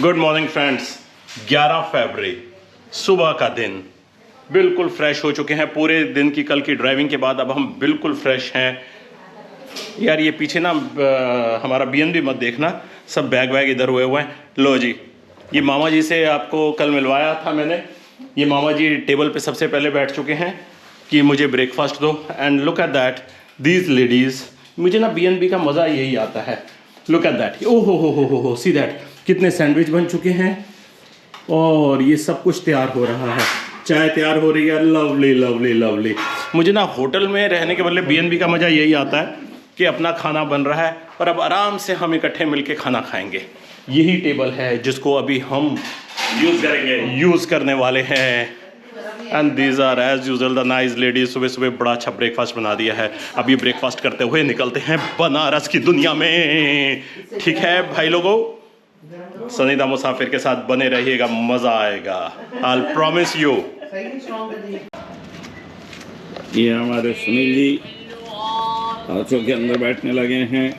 Good morning friends. 11 फरवरी सुबह का दिन, बिल्कुल फ्रेश हो चुके हैं पूरे दिन की कल की ड्राइविंग के बाद। अब हम बिल्कुल फ्रेश हैं यार। ये पीछे ना हमारा BNB मत देखना, सब बैग वैग इधर हुए हुए हैं। लो जी, ये मामा जी से आपको कल मिलवाया था मैंने। ये मामा जी टेबल पे सबसे पहले बैठ चुके हैं कि मुझे ब्रेकफास्ट दो। And look at that, these ladies. मुझे ना BNB का मज़ा यही आता है। लुक एट दैट, ओ हो सी दैट, कितने सैंडविच बन चुके हैं और ये सब कुछ तैयार हो रहा है। चाय तैयार हो रही है। Lovely lovely lovely. मुझे ना होटल में रहने के बदले BNB का मज़ा यही आता है कि अपना खाना बन रहा है और अब आराम से हम इकट्ठे मिलके खाना खाएंगे। यही टेबल है जिसको अभी हम यूज़ करने वाले हैं। And these are as usual the nice ladies. सुबह सुबह बड़ा अच्छा ब्रेकफास्ट बना दिया है। अब ये ब्रेकफास्ट करते हुए निकलते हैं बनारस की दुनिया में। ठीक है भाई लोगों, सनीदा मुसाफिर के साथ बने रहिएगा, मज़ा आएगा। I promise you. ये हमारे सुनील जी ऑटो के अंदर बैठने लगे हैं।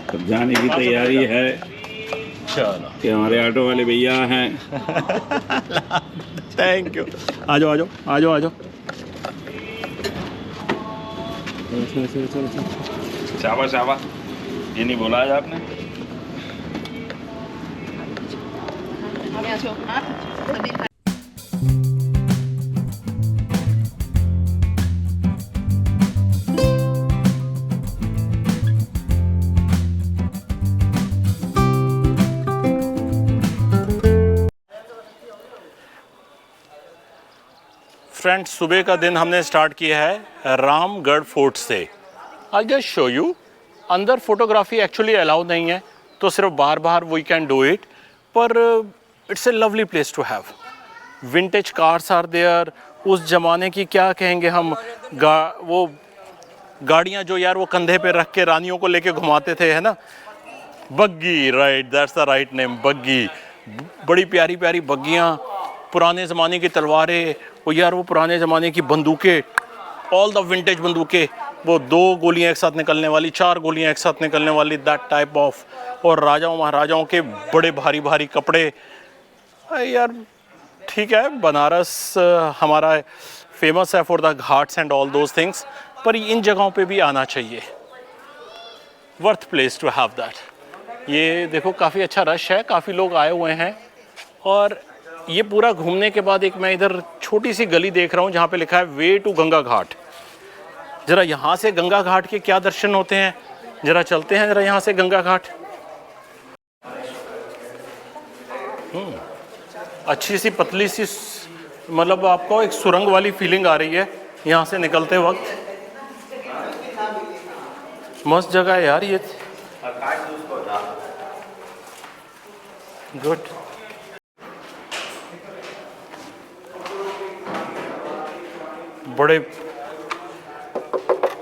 अब जाने की तैयारी है। चलो, कि हमारे ऑटो वाले भैया हैं। Thank you. आ जाओ आ जाओ आ जाओ आ जाओ। शाबाश शाबाश, ये नहीं बोला आज आपने। फ्रेंड्स, सुबह का दिन हमने स्टार्ट किया है रामगढ़ फोर्ट से। I just show you. अंदर फोटोग्राफी एक्चुअली अलाउ नहीं है, तो सिर्फ बाहर बाहर वी कैन डू इट। पर it's a lovely place to have. Vintage cars are there. उस ज़माने की क्या कहेंगे हम, वो गाड़ियाँ जो यार वो कंधे पे रख के रानियों को लेके घुमाते थे, है ना, buggy. Right, that's the right name, buggy. बड़ी प्यारी प्यारी बग्गियाँ, पुराने ज़माने की तलवारें, वो यार वो पुराने ज़माने की बंदूकें, ऑल द विंटेज बंदूकें, वो 2 गोलियां एक साथ निकलने वाली, 4 गोलियां एक साथ निकलने वाली, दैट टाइप ऑफ। और राजाओं महाराजाओं के बड़े भारी भारी कपड़े। यार ठीक है, बनारस हमारा फेमस है for the ghats and all those things, पर इन जगहों पे भी आना चाहिए। Worth place to have that. ये देखो काफ़ी अच्छा रश है, काफ़ी लोग आए हुए हैं। और ये पूरा घूमने के बाद एक मैं इधर छोटी सी गली देख रहा हूँ जहाँ पे लिखा है वे टू गंगा घाट। ज़रा यहाँ से गंगा घाट के क्या दर्शन होते हैं, ज़रा चलते हैं ज़रा यहाँ से गंगा घाट। अच्छी सी पतली सी, मतलब आपको एक सुरंग वाली फीलिंग आ रही है यहाँ से निकलते वक्त। मस्त जगह है यार ये। गुड। बड़े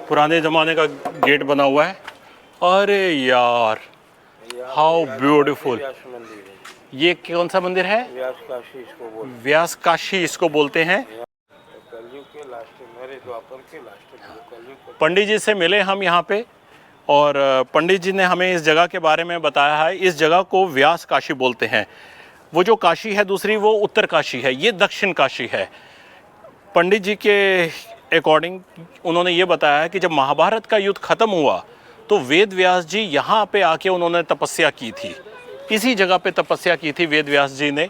पुराने ज़माने का गेट बना हुआ है। अरे यार, हाउ ब्यूटीफुल। ये कौन सा मंदिर है? व्यास काशी इसको बोलते हैं। पंडित जी से मिले हम यहाँ पे, और पंडित जी ने हमें इस जगह के बारे में बताया है। इस जगह को व्यास काशी बोलते हैं। वो जो काशी है दूसरी, वो उत्तर काशी है, ये दक्षिण काशी है। पंडित जी के अकॉर्डिंग उन्होंने ये बताया है कि जब महाभारत का युद्ध ख़त्म हुआ तो वेद व्यास जी यहाँ पे आके उन्होंने तपस्या की थी। इसी जगह पे तपस्या की थी वेद व्यास जी ने,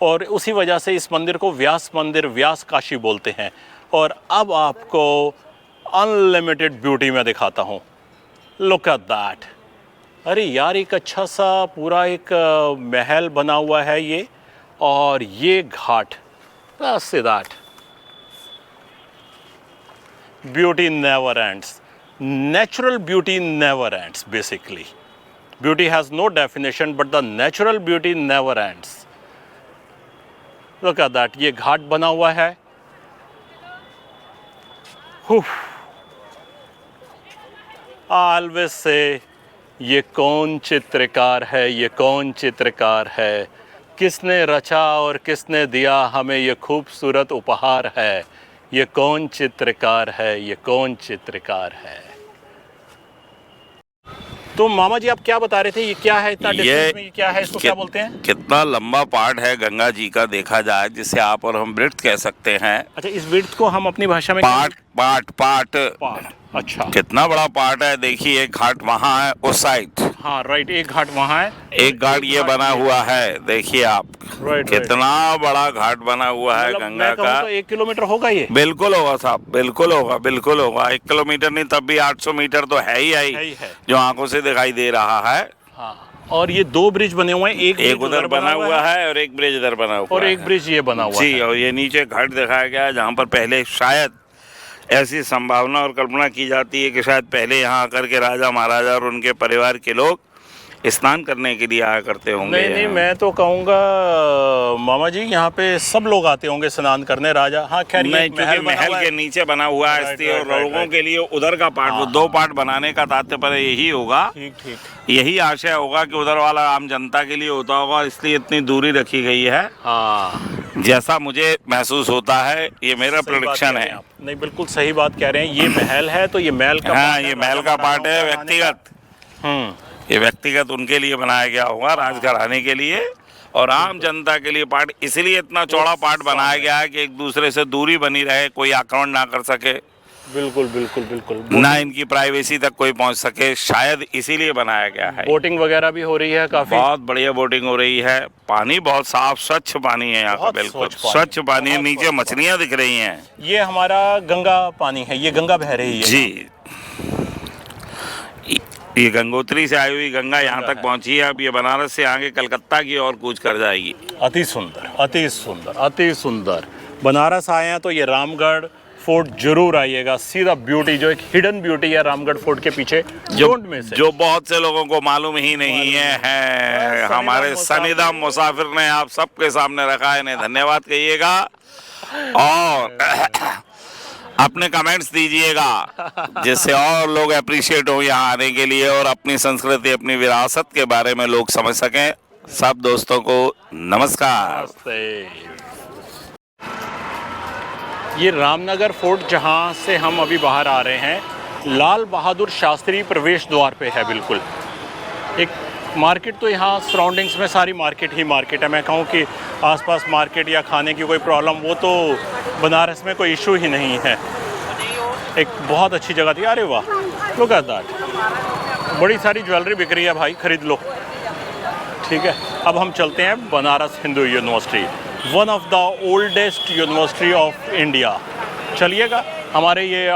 और उसी वजह से इस मंदिर को व्यास मंदिर, व्यास काशी बोलते हैं। और अब आपको अनलिमिटेड ब्यूटी में दिखाता हूँ। Look at that. अरे यार, एक अच्छा सा पूरा एक महल बना हुआ है ये, और ये ghat, see that beauty never ends. Natural beauty never ends, basically. Beauty has no definition, but the natural beauty never ends. Look at that. ये घाट बना हुआ है। Always say, ये कौन चित्रकार है, ये कौन चित्रकार है, किसने रचा और किसने दिया हमें ये खूबसूरत उपहार है। ये कौन चित्रकार है, ये कौन चित्रकार है। तो मामा जी आप क्या बता रहे थे, ये क्या है इतना डिस्टेंस में, ये क्या है, इसको क्या बोलते हैं? कितना लंबा पार्ट है गंगा जी का देखा जाए, जिसे आप और हम वृत्त कह सकते हैं। अच्छा, इस विड्थ को हम अपनी भाषा में पार्ट पार्ट पार्ट पार्ट, अच्छा। कितना बड़ा पार्ट है, देखिए एक घाट वहाँ है उस साइड, हाँ राइट, एक घाट वहाँ है, एक घाट ये बना हुआ है, देखिए आप राइट, कितना बड़ा घाट बना हुआ है मतलब गंगा मैं कहूँ का। तो 1 किलोमीटर होगा ये। बिल्कुल होगा साहब, बिल्कुल होगा, बिल्कुल होगा। 1 किलोमीटर नहीं तब भी 800 मीटर तो है ही है। जो आंखों से दिखाई दे रहा है। हाँ, और ये 2 ब्रिज बने हुए हैं, एक उधर बना हुआ है और एक ब्रिज इधर बना हुआ है, और एक ब्रिज ये बना हुआ है जी। और ये नीचे घाट दिखाया गया है जहाँ पर पहले शायद ऐसी संभावना और कल्पना की जाती है कि शायद पहले यहाँ आकर के राजा महाराजा और उनके परिवार के लोग स्नान करने के लिए आया करते होंगे। नहीं, मैं तो कहूँगा मामा जी यहाँ पे सब लोग आते होंगे स्नान करने, राजा। हाँ खैर, ये नहीं, क्योंकि महल के नीचे बना हुआ है इसलिए, और लोगों के लिए उधर का पार्ट, वो 2 पार्ट बनाने का तात्पर्य यही होगा, ठीक, यही आशय होगा कि उधर वाला आम जनता के लिए होता होगा, इसलिए इतनी दूरी रखी गई है। हाँ, जैसा मुझे महसूस होता है, ये मेरा प्रेडिक्शन है। नहीं, बिल्कुल सही बात कह रहे हैं। ये महल है तो ये महल का, हाँ, ये महल का पार्ट है व्यक्तिगत। ये व्यक्तिगत उनके लिए बनाया गया होगा, राजघराने के लिए और आम जनता के लिए पार्ट, इसलिए इतना चौड़ा पार्ट बनाया गया है कि एक दूसरे से दूरी बनी रहे, कोई आक्रमण ना कर सके, बिल्कुल ना इनकी प्राइवेसी तक कोई पहुंच सके, शायद इसीलिए बनाया गया है। बोटिंग वगैरह भी हो रही है, काफी बहुत बढ़िया बोटिंग हो रही है। पानी बहुत साफ स्वच्छ पानी है यहाँ का, बिल्कुल स्वच्छ पानी है, नीचे मछलियाँ दिख रही हैं। ये हमारा गंगा पानी है, ये गंगा बह रही है जी। ये गंगोत्री से आई हुई गंगा यहाँ तक पहुँची है। अब ये बनारस से आगे कलकत्ता की ओर कूच कर जाएगी। अति सुंदर, अति सुंदर, अति सुंदर। बनारस आए हैं तो ये रामगढ़ फोर्ट जरूर आइएगा। सीधा ब्यूटी, जो एक हिडन ब्यूटी है रामगढ़ फोर्ट के पीछे, जो बहुत से लोगों को मालूम ही नहीं है हमारे सनिधा मुसाफिर ने आप सबके सामने रखा है, इन्हें धन्यवाद कहिएगा और अपने कमेंट्स दीजिएगा, जिससे और लोग अप्रिशिएट हो यहाँ आने के लिए और अपनी संस्कृति, अपनी विरासत के बारे में लोग समझ सकें। सब दोस्तों को नमस्कार। ये रामनगर फोर्ट जहाँ से हम अभी बाहर आ रहे हैं, लाल बहादुर शास्त्री प्रवेश द्वार पे है। बिल्कुल एक मार्केट, तो यहाँ सराउंडिंग्स में सारी मार्केट ही मार्केट है। मैं कहूँ कि आसपास मार्केट या खाने की कोई प्रॉब्लम, वो तो बनारस में कोई इशू ही नहीं है। एक बहुत अच्छी जगह थी। अरे वाह, लुक एट दैट, बड़ी सारी ज्वेलरी बिक रही है भाई, खरीद लो। ठीक है, अब हम चलते हैं Banaras Hindu university, one of the oldest university of India. चलिएगा, हमारे ये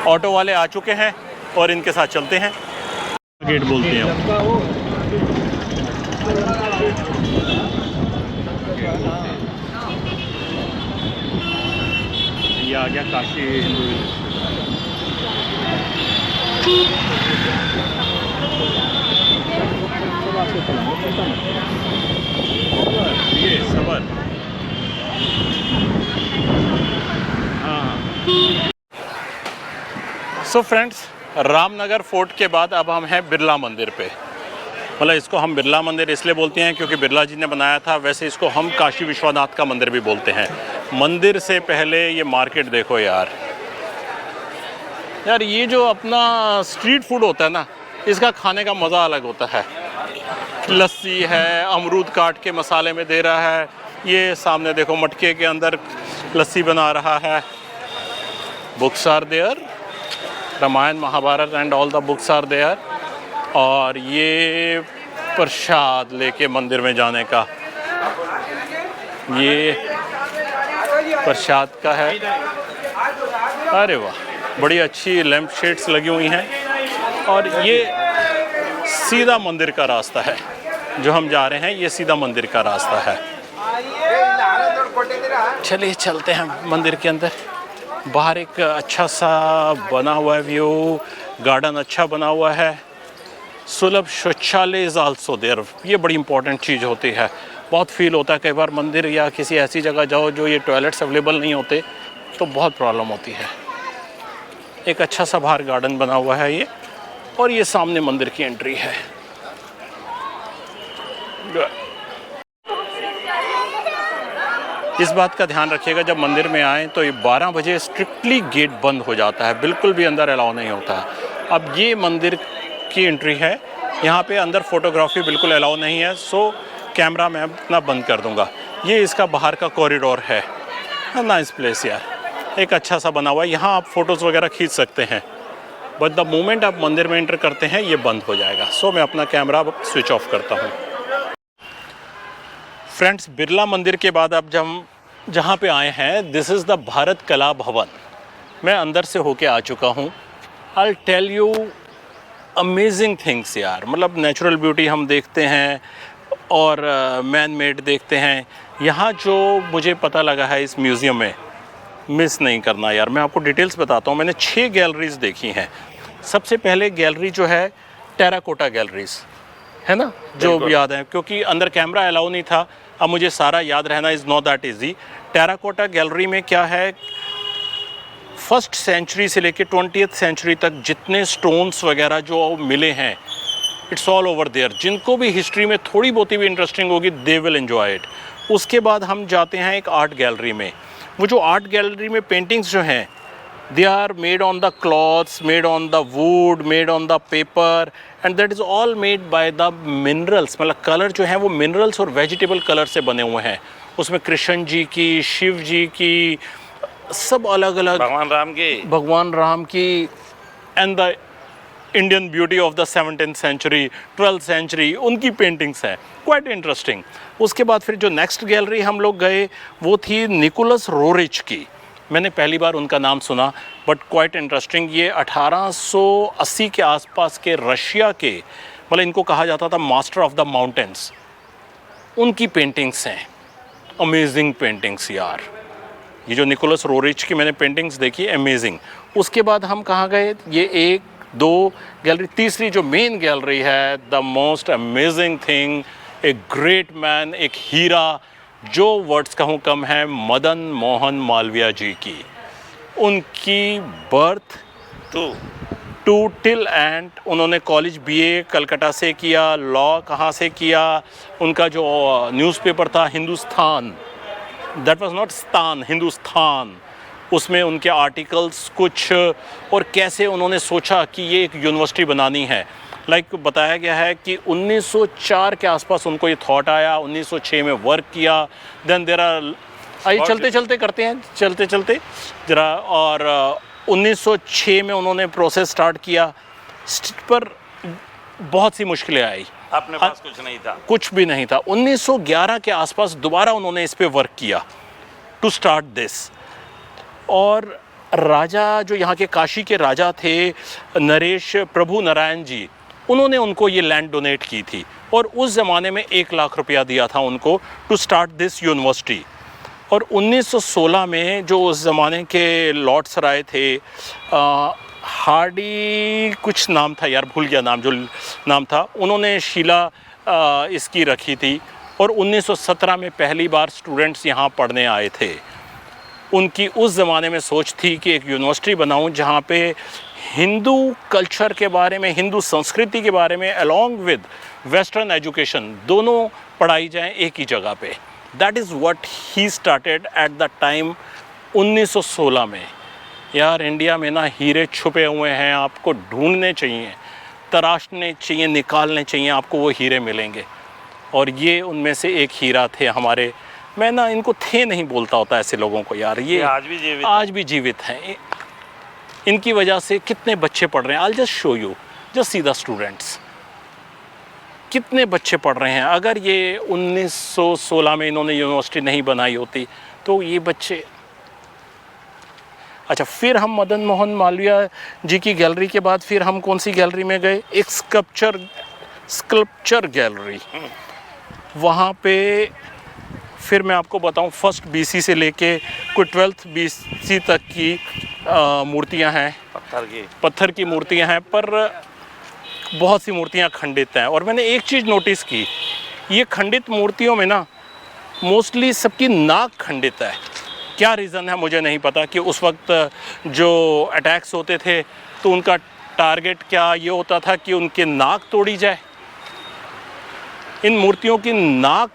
ऑटो वाले आ चुके हैं और इनके साथ चलते हैं। गेट बोलते हैं ये आ गया काशी हिंदू। ये सबर, हाँ। सो फ्रेंड्स, रामनगर फोर्ट के बाद अब हम हैं बिरला मंदिर पे। मतलब इसको हम बिरला मंदिर इसलिए बोलते हैं क्योंकि बिरला जी ने बनाया था। वैसे इसको हम काशी विश्वनाथ का मंदिर भी बोलते हैं। मंदिर से पहले ये मार्केट देखो यार, ये जो अपना स्ट्रीट फूड होता है ना, इसका खाने का मज़ा अलग होता है। लस्सी है, अमरूद काट के मसाले में दे रहा है। ये सामने देखो मटके के अंदर लस्सी बना रहा है। Books are there, Ramayan Mahabharat and all the books are there. और ये प्रसाद लेके मंदिर में जाने का, ये प्रसाद का है। अरे वाह, बड़ी अच्छी लैंप शेड्स लगी हुई हैं। और ये सीधा मंदिर का रास्ता है, जो हम जा रहे हैं ये सीधा मंदिर का रास्ता है। चलिए चलते हैं मंदिर के अंदर। बाहर एक अच्छा सा बना हुआ है व्यू, गार्डन अच्छा बना हुआ है। सुलभ शौचालय इज़ आल्सो देयर। ये बड़ी इंपॉर्टेंट चीज़ होती है। बहुत फील होता है कई बार मंदिर या किसी ऐसी जगह जाओ जो ये टॉयलेट्स अवेलेबल नहीं होते, तो बहुत प्रॉब्लम होती है। एक अच्छा सा बाहर गार्डन बना हुआ है ये, और ये सामने मंदिर की एंट्री है। इस बात का ध्यान रखिएगा, जब मंदिर में आएँ तो ये 12 बजे स्ट्रिक्टली गेट बंद हो जाता है, बिल्कुल भी अंदर अलाउ नहीं होता है। अब ये मंदिर की एंट्री है। यहाँ पे अंदर फोटोग्राफी बिल्कुल अलाउ नहीं है, सो कैमरा मैं अपना बंद कर दूँगा। ये इसका बाहर का कॉरिडोर है। नाइस प्लेस यार, एक अच्छा सा बना हुआ है। यहाँ आप फ़ोटोज़ वगैरह खींच सकते हैं, बट द मोमेंट आप मंदिर में एंटर करते हैं ये बंद हो जाएगा। सो मैं अपना कैमरा अब स्विच ऑफ करता हूँ। फ्रेंड्स, बिरला मंदिर के बाद अब जब जहाँ पे आए हैं, दिस इज़ द भारत कला भवन। मैं अंदर से होके आ चुका हूँ। I tell you amazing things यार, मतलब नेचुरल ब्यूटी हम देखते हैं और मैन मेड देखते हैं। यहाँ जो मुझे पता लगा है इस म्यूज़ियम में, मिस नहीं करना यार। मैं आपको डिटेल्स बताता हूँ। मैंने 6 गैलरीज देखी हैं। सबसे पहले गैलरी जो है टेराकोटा गैलरीज है ना, जो याद है, क्योंकि अंदर कैमरा अलाउ नहीं था। अब मुझे सारा याद रहना is not that easy. Terracotta gallery में क्या है, फर्स्ट सेंचुरी से लेके 20th सेंचुरी तक जितने स्टोन्स वगैरह जो मिले हैं, इट्स ऑल ओवर देयर। जिनको भी हिस्ट्री में थोड़ी बहुत भी इंटरेस्टिंग होगी, दे विल एंजॉय इट। उसके बाद हम जाते हैं एक आर्ट गैलरी में। वो जो आर्ट गैलरी में पेंटिंग्स जो हैं, they are made on the cloths, made on the wood, made on the paper, and that is all made by the minerals. मतलब कलर जो हैं वो मिनरल्स और वेजिटेबल कलर से बने हुए हैं। उसमें कृष्ण जी की, शिव जी की, सब अलग अलग, भगवान राम की, and the Indian beauty of the 17th century, 12th century, उनकी पेंटिंग्स हैं। Quite interesting. उसके बाद फिर जो नेक्स्ट गैलरी हम लोग गए वो थी निकोलस रोरिच की। मैंने पहली बार उनका नाम सुना, बट क्वाइट इंटरेस्टिंग। ये 1880 के आसपास के रशिया के, मतलब इनको कहा जाता था मास्टर ऑफ द माउंटेन्स, उनकी पेंटिंग्स हैं। अमेजिंग पेंटिंग्स यार, ये जो निकोलस रोरिच की मैंने पेंटिंग्स देखी, अमेजिंग। उसके बाद हम कहाँ गए, ये 1, 2 गैलरी, तीसरी जो मेन गैलरी है, द मोस्ट अमेजिंग थिंग, एक ग्रेट मैन, एक हीरा, जो वर्ड्स कहूँ कम है, मदन मोहन मालवीय जी की। उनकी बर्थ टू टिल एंड, उन्होंने कॉलेज BA कलकत्ता से किया, लॉ कहाँ से किया, उनका जो न्यूज़पेपर था Hindustan, that was not Stan, Hindustan, उसमें उनके आर्टिकल्स कुछ, और कैसे उन्होंने सोचा कि ये एक यूनिवर्सिटी बनानी है। लाइक बताया गया है कि 1904 के आसपास उनको ये थॉट आया, 1906 में वर्क किया, देन देर आर, आइए चलते चलते करते हैं, चलते चलते जरा, और 1906 में उन्होंने प्रोसेस स्टार्ट किया, पर बहुत सी मुश्किलें आई। अपने पास कुछ नहीं था, कुछ भी नहीं था। 1911 के आसपास दोबारा उन्होंने इस पे वर्क किया टू स्टार्ट दिस। और राजा जो यहाँ के काशी के राजा थे, नरेश प्रभु नारायण जी, उन्होंने उनको ये लैंड डोनेट की थी, और उस ज़माने में 1 लाख रुपया दिया था उनको टू स्टार्ट दिस यूनिवर्सिटी। और 1916 में जो उस ज़माने के लॉर्ड सराय थे, हार्डी कुछ नाम था यार, भूल गया नाम, जो नाम था, उन्होंने शिला इसकी रखी थी। और 1917 में पहली बार स्टूडेंट्स यहाँ पढ़ने आए थे। उनकी उस ज़माने में सोच थी कि एक यूनिवर्सिटी बनाऊं जहाँ पे हिंदू कल्चर के बारे में, हिंदू संस्कृति के बारे में, अलॉन्ग विद वेस्टर्न एजुकेशन, दोनों पढ़ाई जाएं एक ही जगह पे। That is what he started at the time 1916 में। यार इंडिया में ना हीरे छुपे हुए हैं, आपको ढूंढने चाहिए, तराशने चाहिए, निकालने चाहिए, आपको वो हीरे मिलेंगे। और ये उनमें से एक हीरा थे हमारे। मैं ना इनको थे नहीं बोलता होता ऐसे लोगों को यार, ये आज भी जीवित हैं। इनकी वजह से कितने बच्चे पढ़ रहे हैं। आई just show you, just see the students, कितने बच्चे पढ़ रहे हैं। अगर ये 1916 में इन्होंने यूनिवर्सिटी नहीं बनाई होती तो ये बच्चे। अच्छा, फिर हम मदन मोहन मालवीय जी की गैलरी के बाद फिर हम कौन सी गैलरी में गए, एक स्कल्पचर गैलरी। वहाँ पे फिर मैं आपको बताऊं, फर्स्ट BC से लेके कोई 12th BC तक की मूर्तियां हैं, पत्थर की मूर्तियां हैं, पर बहुत सी मूर्तियां खंडित हैं। और मैंने एक चीज़ नोटिस की, ये खंडित मूर्तियों में ना मोस्टली सबकी नाक खंडित है। क्या रीज़न है मुझे नहीं पता, कि उस वक्त जो अटैक्स होते थे तो उनका टारगेट क्या ये होता था कि उनके नाक तोड़ी जाए। इन मूर्तियों की नाक,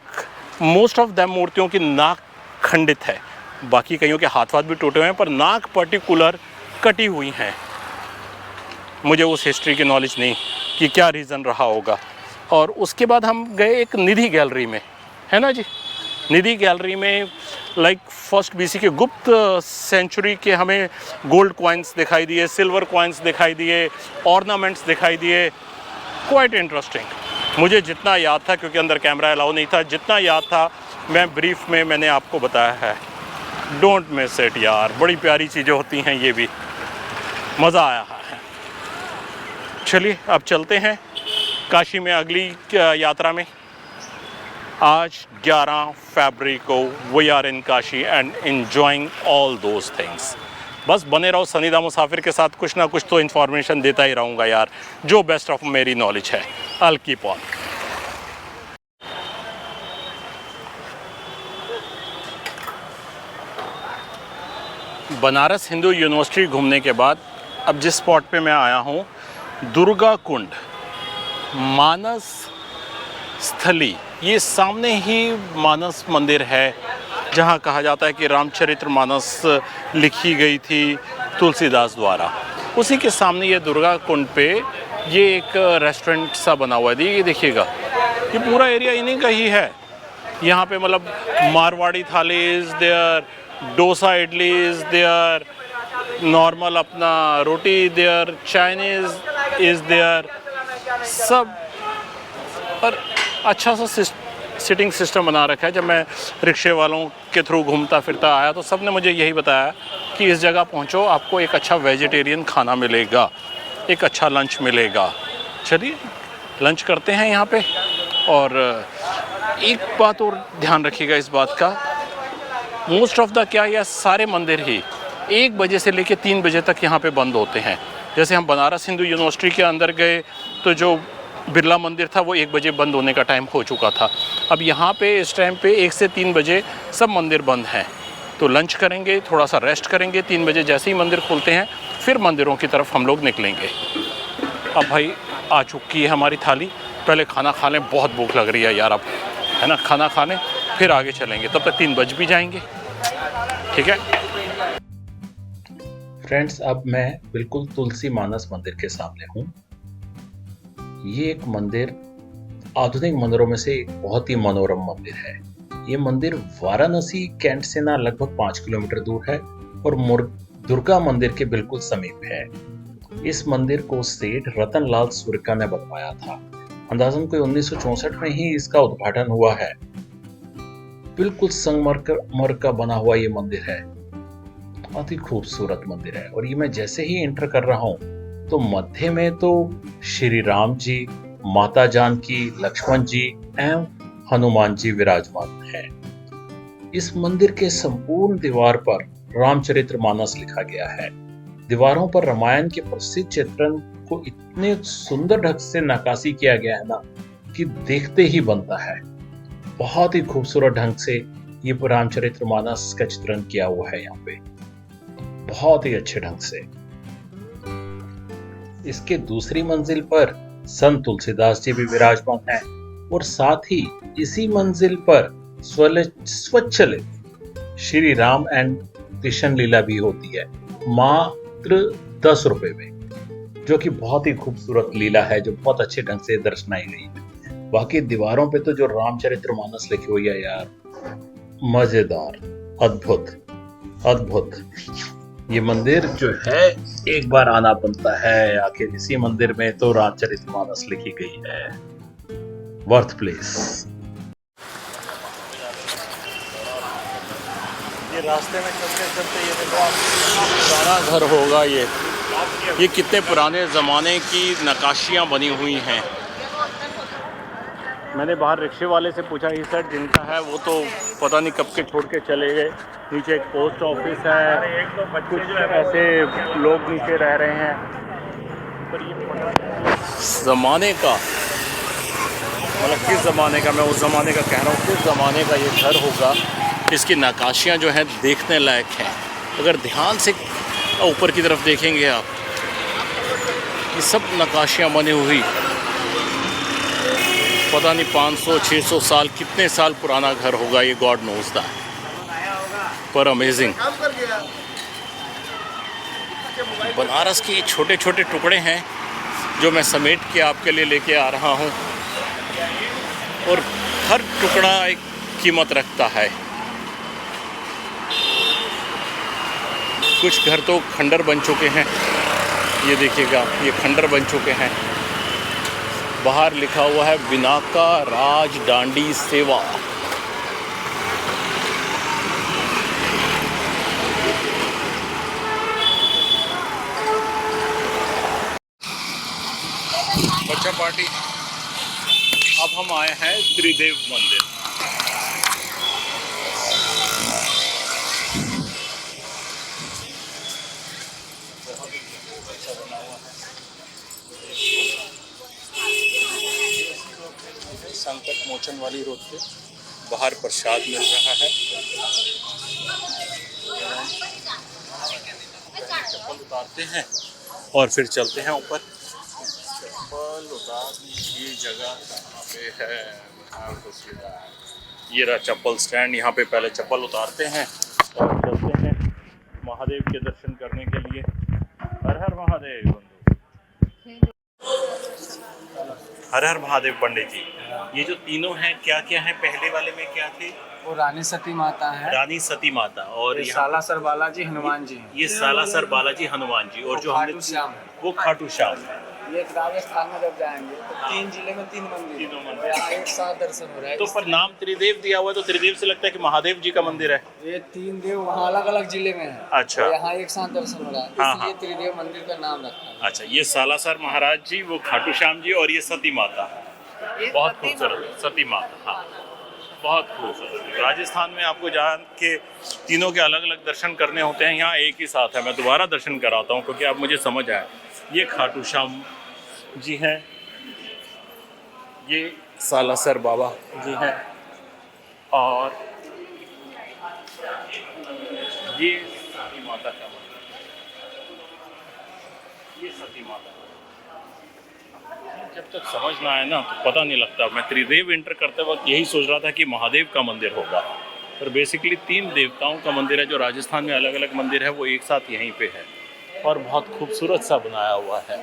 मोस्ट ऑफ दैम मूर्तियों की नाक खंडित है, बाकी कईयों के हाथ भी टूटे हुए हैं, पर नाक पर्टिकुलर कटी हुई हैं। मुझे उस हिस्ट्री की नॉलेज नहीं, कि क्या रीज़न रहा होगा। और उसके बाद हम गए एक निधि गैलरी में, है ना जी। निधि गैलरी में लाइक फर्स्ट बीसी के गुप्त सेंचुरी के हमें गोल्ड कॉइन्स दिखाई दिए, सिल्वर कॉइन्स दिखाई दिए, ऑर्नामेंट्स दिखाई दिए। Quite interesting. मुझे जितना याद था, क्योंकि अंदर कैमरा अलाउ नहीं था, जितना याद था मैं ब्रीफ में मैंने आपको बताया है। डोंट मिस इट यार, बड़ी प्यारी चीज़ें होती हैं ये भी, मज़ा आया है। चलिए अब चलते हैं काशी में अगली यात्रा में। आज 11 फरवरी को we are in Kashi and enjoying all those things. बस बने रहो सनीदा मुसाफिर के साथ, कुछ ना कुछ तो इन्फॉर्मेशन देता ही रहूँगा यार, जो बेस्ट ऑफ मेरी नॉलेज है। I'll keep on। Banaras Hindu university घूमने के बाद अब जिस स्पॉट पे मैं आया हूँ, दुर्गा कुंड मानस स्थली, ये सामने ही मानस मंदिर है, जहाँ कहा जाता है कि रामचरितमानस लिखी गई थी तुलसीदास द्वारा। उसी के सामने ये दुर्गा कुंड पे ये एक रेस्टोरेंट सा बना हुआ है। ये देखिएगा, ये पूरा एरिया इन्हीं का ही है। यहाँ पे मतलब Marwari thali is there, dosa idli is there, normal अपना roti there, Chinese is there, सब। और अच्छा सा सिटिंग सिस्टम बना रखा है। जब मैं रिक्शे वालों के थ्रू घूमता फिरता आया तो सब ने मुझे यही बताया कि इस जगह पहुंचो, आपको एक अच्छा वेजिटेरियन खाना मिलेगा, एक अच्छा लंच मिलेगा। चलिए लंच करते हैं यहाँ पे। और एक बात और ध्यान रखिएगा इस बात का, मोस्ट ऑफ द क्या यह सारे मंदिर ही 1 बजे से लेकर 3 बजे तक यहाँ पे बंद होते हैं। जैसे हम बनारस हिंदू यूनिवर्सिटी के अंदर गए तो जो बिरला मंदिर था वो 1 बजे बंद होने का टाइम हो चुका था। अब यहाँ पे इस टाइम पे 1 से 3 बजे सब मंदिर बंद हैं। तो लंच करेंगे, थोड़ा सा रेस्ट करेंगे, 3 बजे जैसे ही मंदिर खुलते हैं फिर मंदिरों की तरफ हम लोग निकलेंगे। अब भाई आ चुकी है हमारी थाली, पहले खाना खा लें, बहुत भूख लग रही है यार अब, है ना। खाना खा लें फिर आगे चलेंगे, तब तक 3 बज भी जाएंगे, ठीक है फ्रेंड्स। अब मैं बिल्कुल तुलसी मानस मंदिर के सामने हूँ। ये एक मंदिर आधुनिक मंदिरों में से एक बहुत ही मनोरम मंदिर है। ये मंदिर वाराणसी कैंट से ना लगभग 5 किलोमीटर दूर है और दुर्गा मंदिर के बिल्कुल समीप है। इस मंदिर को सेठ रतनलाल सुरका ने बनवाया था। अंदाजन कोई 1964 में ही इसका उद्घाटन हुआ है। बिल्कुल संगमरमर का बना हुआ ये मंदिर है, बहुत ही खूबसूरत मंदिर है। और ये मैं जैसे ही एंटर कर रहा हूँ तो मध्य में तो श्री राम जी, माता जानकी, लक्ष्मण जी एवं हनुमान जी विराजमान हैं। इस मंदिर के संपूर्ण दीवार पर रामचरितमानस लिखा गया है। दीवारों पर रामायण के प्रसिद्ध चित्रण को इतने सुंदर ढंग से नक्काशी किया गया है ना कि देखते ही बनता है। बहुत ही खूबसूरत ढंग से ये रामचरितमानस का चित्रण किया हुआ है यहाँ पे, बहुत ही अच्छे ढंग से। इसके दूसरी मंजिल पर संत तुलसीदास जी भी विराजमान हैं और साथ ही इसी मंजिल पर स्वच्छलित श्री राम एंड कृष्ण लीला भी होती है, मात्र 10 रुपए में, जो कि बहुत ही खूबसूरत लीला है, जो बहुत अच्छे ढंग से दर्शनाई गई है। बाकी दीवारों पे तो जो रामचरितमानस लिखी हुई है यार, मजेदार, अद्भुत अद्भुत। ये मंदिर जो है एक बार आना बनता है। आखिर इसी मंदिर में तो रामचरितमानस लिखी गई है। Worth place. ये रास्ते में चलते चलते ये देखो आप, पुराना घर होगा ये कितने पुराने ज़माने की नक्काशियाँ बनी हुई हैं। मैंने बाहर रिक्शे वाले से पूछा, ये सर जिनका है वो तो पता नहीं कब के छोड़ के चले गए। नीचे एक पोस्ट ऑफिस है, कुछ ऐसे लोग नीचे रह रहे हैं। पर ये ज़माने का, मतलब किस ज़माने का, मैं उस ज़माने का कह रहा हूँ, किस ज़माने का ये घर होगा। इसकी नक्काशियाँ जो हैं देखने लायक हैं। अगर ध्यान से ऊपर की तरफ देखेंगे आप, ये सब नक्काशियाँ बनी हुई, पता नहीं 500-600 साल, कितने साल पुराना घर होगा ये, गॉड नोज दैट, पर अमेजिंग। बनारस के छोटे छोटे टुकड़े हैं जो मैं समेट के आपके लिए लेके आ रहा हूँ, और हर टुकड़ा एक कीमत रखता है। कुछ घर तो खंडर बन चुके हैं, ये देखिएगा, ये खंडर बन चुके हैं। बाहर लिखा हुआ है बिनाका राज डांडी सेवा। बच्चा पार्टी। अब हम आए हैं त्रिदेव मंदिर। संकट मोचन वाली रोड पे बाहर प्रसाद मिल रहा है। चप्पल उतारते हैं और फिर चलते हैं ऊपर। चप्पल उतार ये जगह कहाँ पे है? ये रहा चप्पल स्टैंड। यहाँ पे पहले चप्पल उतारते हैं और चलते हैं महादेव के दर्शन करने के लिए। हर हर महादेव बंधु। हर हर महादेव पंडित जी। ये जो तीनों हैं क्या क्या हैं? पहले वाले में क्या थे? वो रानी सती माता है, रानी सती माता, और ये सालासर बालाजी हनुमान जी हैं। ये सालासर बालाजी हनुमान जी, और जो खाटू श्याम है। वो खाटू श्याम है। ये राजस्थान में जब जाएंगे तो 3 जिले में 3 मंदिर, तीनों मंदिर। यहाँ एक साथ दर्शन हो रहा है। तो पर नाम त्रिदेव दिया हुआ है, तो त्रिदेव से लगता है कि महादेव जी का मंदिर है। ये 3 देव वहाँ अलग अलग जिले में है। अच्छा। तो यहाँ एक साथ दर्शन हो रहा है, हाँ, इसलिए हाँ। त्रिदेव मंदिर का नाम रखा है। अच्छा, ये सालासर महाराज जी, वो खाटू श्याम जी, और ये सती माता। बहुत खूबसूरत सती माता। हाँ, बहुत खूबसूरत। राजस्थान में आपको जान के तीनों के अलग अलग दर्शन करने होते हैं, यहाँ एक ही साथ है। मैं दोबारा दर्शन कराता हूँ क्योंकि अब मुझे समझ आया। ये खाटू श्याम जी हैं, ये सालासर बाबा जी हैं, और ये सती माता का मंदिर। ये सती माता। जब तक समझ ना आए ना तो पता नहीं लगता। मैं त्रिदेव एंटर करते वक्त यही सोच रहा था कि महादेव का मंदिर होगा, पर बेसिकली 3 देवताओं का मंदिर है। जो राजस्थान में अलग अलग मंदिर है वो एक साथ यहीं पे है, और बहुत खूबसूरत सा बनाया हुआ है।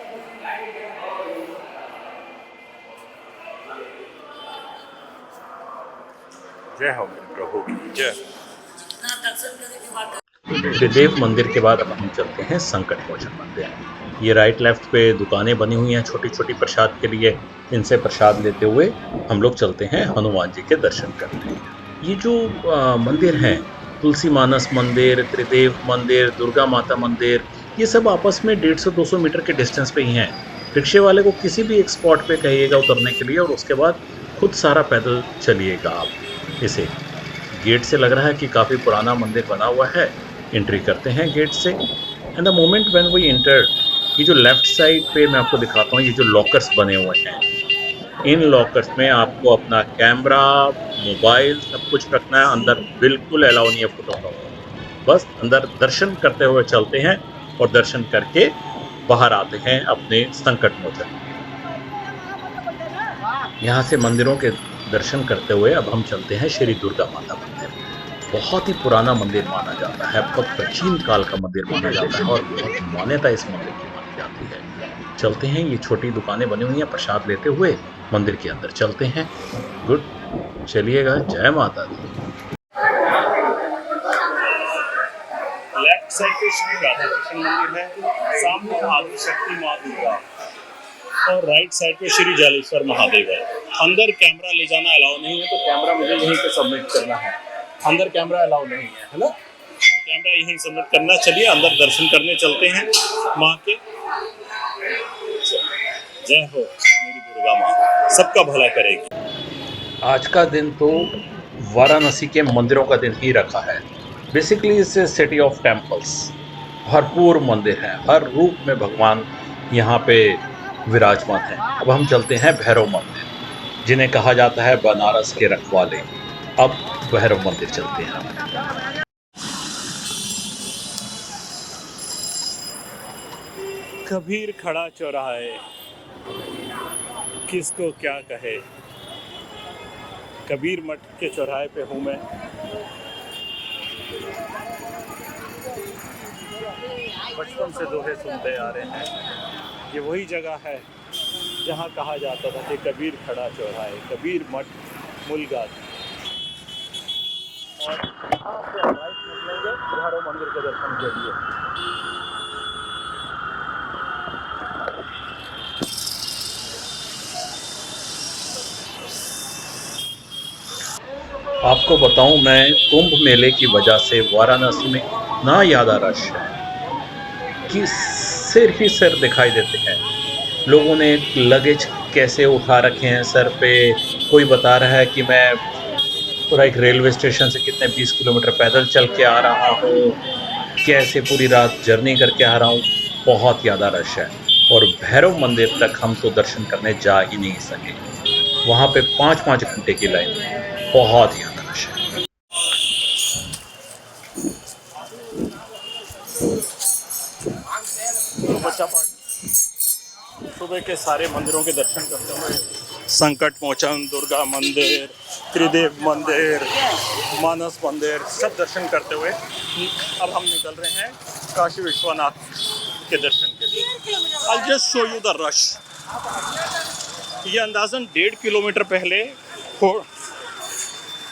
जय हो मेरे प्रभु की जय। त्रिदेव मंदिर के बाद अब हम चलते हैं संकट मोचन मंदिर। ये राइट लेफ्ट पे दुकानें बनी हुई हैं छोटी छोटी प्रसाद के लिए। इनसे प्रसाद लेते हुए हम लोग चलते हैं हनुमान जी के दर्शन करने। ये जो मंदिर हैं, तुलसी मानस मंदिर, त्रिदेव मंदिर, दुर्गा माता मंदिर, ये सब आपस में 150-200 मीटर के डिस्टेंस पे ही हैं। रिक्शे वाले को किसी भी एक स्पॉट पे कहिएगा उतरने के लिए, और उसके बाद खुद सारा पैदल चलिएगा आप। इसे गेट से लग रहा है कि काफ़ी पुराना मंदिर बना हुआ है। एंट्री करते हैं गेट से, and the moment when we enter, ये जो लेफ्ट साइड पे मैं आपको दिखाता हूँ, ये जो लॉकर्स बने हुए हैं, इन लॉकर्स में आपको अपना कैमरा, मोबाइल, सब कुछ रखना है। अंदर बिल्कुल अलाउ नहीं है फोटोग्राफी। बस अंदर दर्शन करते हुए चलते हैं, और दर्शन करके बाहर आते हैं अपने संकट मोचन। यहाँ से मंदिरों के दर्शन करते हुए अब हम चलते हैं श्री दुर्गा माता मंदिर। बहुत ही पुराना मंदिर माना जाता है, बहुत प्राचीन काल का मंदिर माना जाता है, और बहुत मान्यता इस मंदिर की मानी जाती है। चलते हैं, ये छोटी दुकानें बनी हुई हैं। प्रसाद लेते हुए मंदिर के अंदर चलते हैं। गुड, चलिएगा। जय माता दी। लेफ्ट साइड पे श्री राधा कृष्ण मंदिर है, सामने आदि शक्ति माँ दुर्गा, और राइट साइड पे श्री जालेश्वर महादेव है। अंदर कैमरा ले जाना अलाउ नहीं है, तो कैमरा मुझे यहीं पे सबमिट करना है। अंदर कैमरा अलाउ नहीं है ना, कैमरा यहीं सबमिट करना। चलिए अंदर दर्शन करने चलते हैं माँ के। जय हो मेरी दुर्गा माँ, सबका भला करेगी। आज का दिन तो वाराणसी के मंदिरों का दिन ही रखा है। बेसिकली इससे सिटी ऑफ टेम्पल्स, भरपूर मंदिर है, हर रूप में भगवान यहाँ पे विराजमान है। अब हम चलते हैं भैरव मंदिर, जिन्हें कहा जाता है बनारस के रखवाले। अब भैरव मंदिर चलते हैं। कबीर खड़ा चौराहे, किसको क्या कहे। कबीर मठ के चौराहे पे हूँ मैं। बचपन से दोहे सुनते आ रहे हैं। ये वही जगह है जहाँ कहा जाता था कि कबीर खड़ा चौराहे, कबीर मठ, मुलगात। और यहाँ से राइट निकलेंगे भैरव मंदिर के दर्शन के लिए। आपको बताऊं, मैं कुंभ मेले की वजह से वाराणसी में इतना ज़्यादा रश है कि सिर ही सिर दिखाई देते हैं। लोगों ने लगेज कैसे उठा रखे हैं सर पे। कोई बता रहा है कि मैं पूरा एक रेलवे स्टेशन से कितने 20 किलोमीटर पैदल चल के आ रहा हूँ, कैसे पूरी रात जर्नी करके आ रहा हूँ। बहुत ज़्यादा रश है और भैरव मंदिर तक हम तो दर्शन करने जा ही नहीं सके। वहाँ पे 5-5 घंटे की लाइन है, बहुत ज़्यादा रश है। तो बच्चा सुबह के सारे मंदिरों के दर्शन करते हुए संकट मोचन, दुर्गा मंदिर, त्रिदेव मंदिर, मानस मंदिर, सब दर्शन करते हुए अब हम निकल रहे हैं काशी विश्वनाथ के दर्शन के लिए। I'll just show you the rush। ये अंदाजन 1.5 किलोमीटर पहले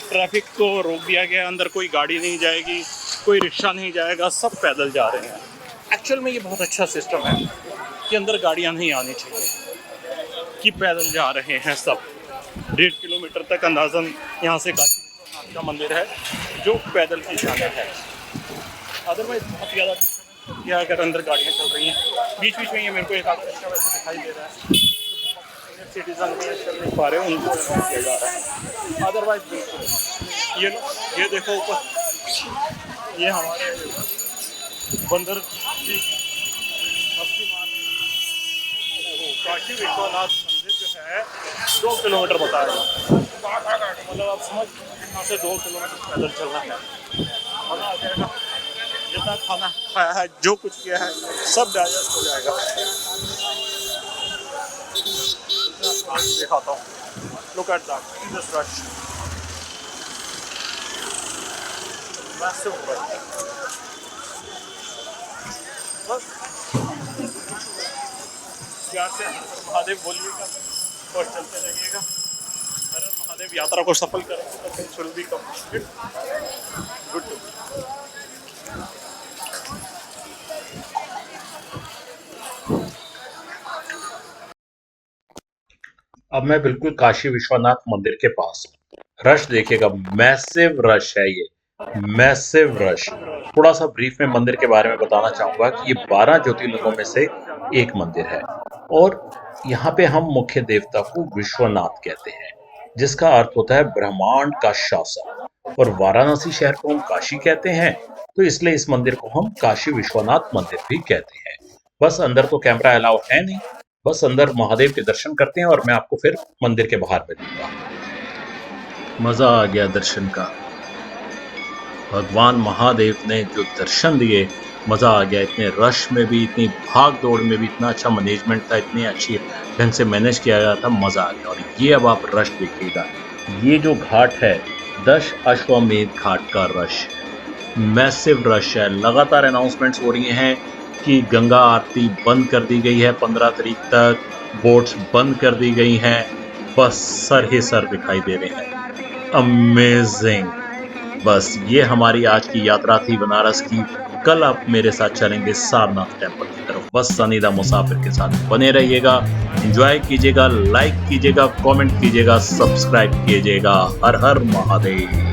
ट्रैफिक को रोक दिया गया। अंदर कोई गाड़ी नहीं जाएगी, कोई रिक्शा नहीं जाएगा, सब पैदल जा रहे हैं। एक्चुअल में ये बहुत अच्छा सिस्टम है कि अंदर गाड़ियाँ नहीं आनी चाहिए, कि पैदल जा रहे हैं सब। 1.5 किलोमीटर तक अंदाजन यहाँ से काशी विश्वनाथ का मंदिर है जो पैदल ही जाना है। अदरवाइज बहुत ज़्यादा डिस्टर्बेंस किया अगर अंदर गाड़ियाँ चल रही हैं। बीच बीच में ये मेरे को एक आधा रिक्शा वैसे दिखाई दे रहा है, सिटीजन में चल नहीं पा रहे, उनको किया जा रहा है। अदरवाइज बिल्कुल ये देखो ऊपर, ये हमारे बंदर जी मस्ती मार रहे हैं। वो काशी विश्वनाथ मंदिर जो है 2 किलोमीटर बता रहे हैं, मतलब आप समझ यहाँ से 2 किलोमीटर पैदल चलना है। मज़ा आ जाएगा। जितना खाना खाया है, जो कुछ किया है, सब डाइजेस्ट हो जाएगा। दिखाता हूँ, look at that, this rush, massive rush. बस प्यार से महादेव बोलिएगा और चलते रहिएगा। हर महादेव यात्रा को सफल करेंगे तो फिर will be completed. Good to. अब मैं बिल्कुल काशी विश्वनाथ मंदिर के पास हूँ। रश देखिएगा, मैसिव रश है, ये मैसिव रश। थोड़ा सा ब्रीफ में मंदिर के बारे में बताना चाहूंगा कि ये 12 ज्योतिर्लिंगों में से एक मंदिर है और यहाँ पे हम मुख्य देवता को विश्वनाथ कहते हैं, जिसका अर्थ होता है ब्रह्मांड का शासक। और वाराणसी शहर को हम काशी कहते हैं, तो इसलिए इस मंदिर को हम काशी विश्वनाथ मंदिर भी कहते हैं। बस अंदर तो कैमरा अलाउ है नहीं, बस अंदर महादेव के दर्शन करते हैं और मैं आपको फिर मंदिर के बाहर मिलूंगा। मजा आ गया दर्शन का। भगवान महादेव ने जो दर्शन दिए, मजा आ गया। इतने रश में भी, इतनी भाग दौड़ में भी इतना अच्छा मैनेजमेंट था, इतनी अच्छी ढंग से मैनेज किया गया था, मजा आ गया। और ये अब आप रश देखिएगा, ये जो घाट है 10 अश्वमेध घाट का रश, मैसिव रश है। लगातार अनाउंसमेंट्स हो रही हैं कि गंगा आरती बंद कर दी गई है 15 तारीख तक, बोट्स बंद कर दी गई हैं, बस सर ही सर दिखाई दे रहे हैं। अमेजिंग। बस ये हमारी आज की यात्रा थी बनारस की। कल आप मेरे साथ चलेंगे सारनाथ टेम्पल की तरफ। बस सनीदा मुसाफिर के साथ बने रहिएगा, एंजॉय कीजिएगा, लाइक कीजिएगा, कमेंट कीजिएगा, सब्सक्राइब कीजिएगा। हर हर महादेव।